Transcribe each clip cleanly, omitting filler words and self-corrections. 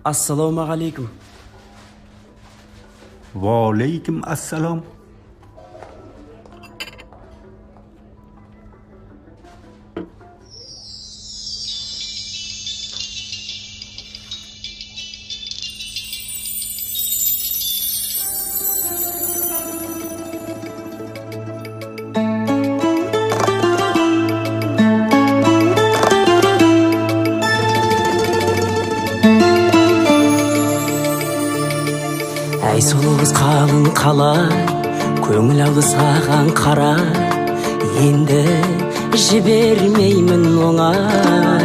Assalomu alaykum. Va alaykum assalom. Ай сұлуыз қалың қалай, көңіл алды саған қарай, енді жібермеймін оңай.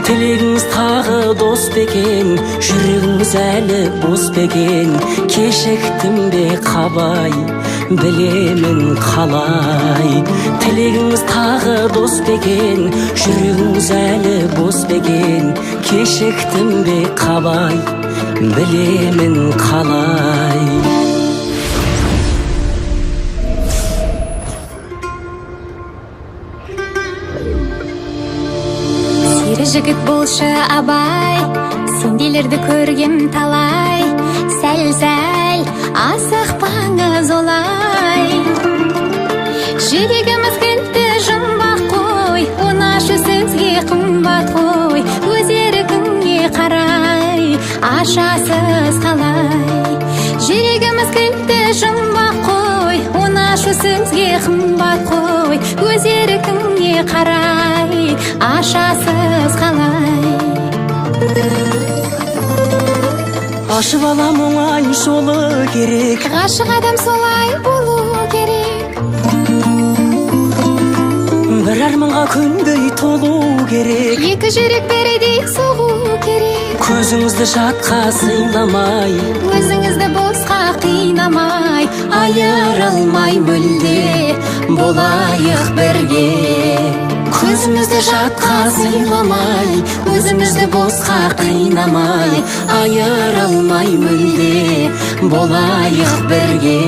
Тілегіңіз тағы дос бекен, жүрегіңіз әлі бос бекен, кешіктім бе қабай, білемін қалай. Тілегіңіз тағы дос бекен, жүрегіңіз әлі бос бекен, кешіктім бе қабай, білемін қалай. Сері жігіт болшы абай, сенделерді көргем талай, сәл-сәл асықпаңыз олай. Жүрегіміз кілтті жұмбақ қой, онашы сөзге қымбат қой, өз еркіңе қарай ашасыз қалай. Жүрегіміз кілтті жұмбақ қой, онашы сөзге қымбат қой, өз еркіңе қарай ашасыз қалай. Ашып алам оңай жолы керек, Ғашық адам солай болу керек. бір арманға күндей толу керек. Екі жүрек бірдей соғу керек. Көзіңізді жатқа сыйламай, Өзіңізді босқа қинамай, айырылмай мүлде болайық бірге. көзімізді жатқа сыйламай, өзімізді босқа қинамай, айырылмай мүлде болайық бірге.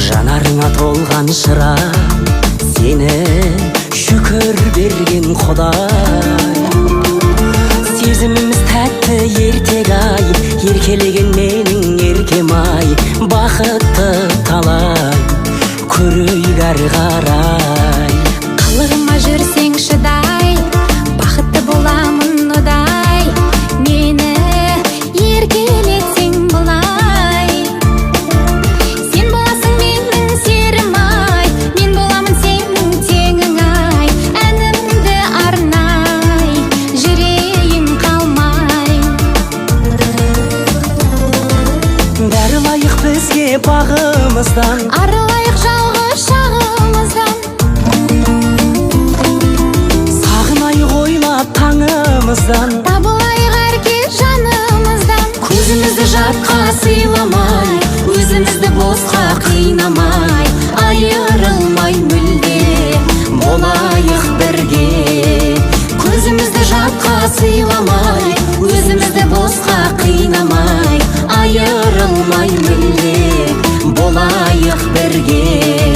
Жанарыңа толған шырай, сені шүкір берген Құдай. Сезіміміз тәтті ертек-ай, еркелеген менің еркем-ай, бақытты талай, көрейік әрі қарай. Қылығыма жүрсең шыдай, бақытты боламын одай, мені еркелетсең бұлай. Бағымыздан арылайық жалғыз шағымыздан, сағынайық ойлап таңымыздан, табылайық әркез жанымыздан. көзімізді жатқа сыйламай, өзімізді босқа қинамай, айырылмай мүлде болайық бірге. Көзімізді жатқа сыйламай, өзімізді босқа қинамай, айырылмай мүлде болайық бірге.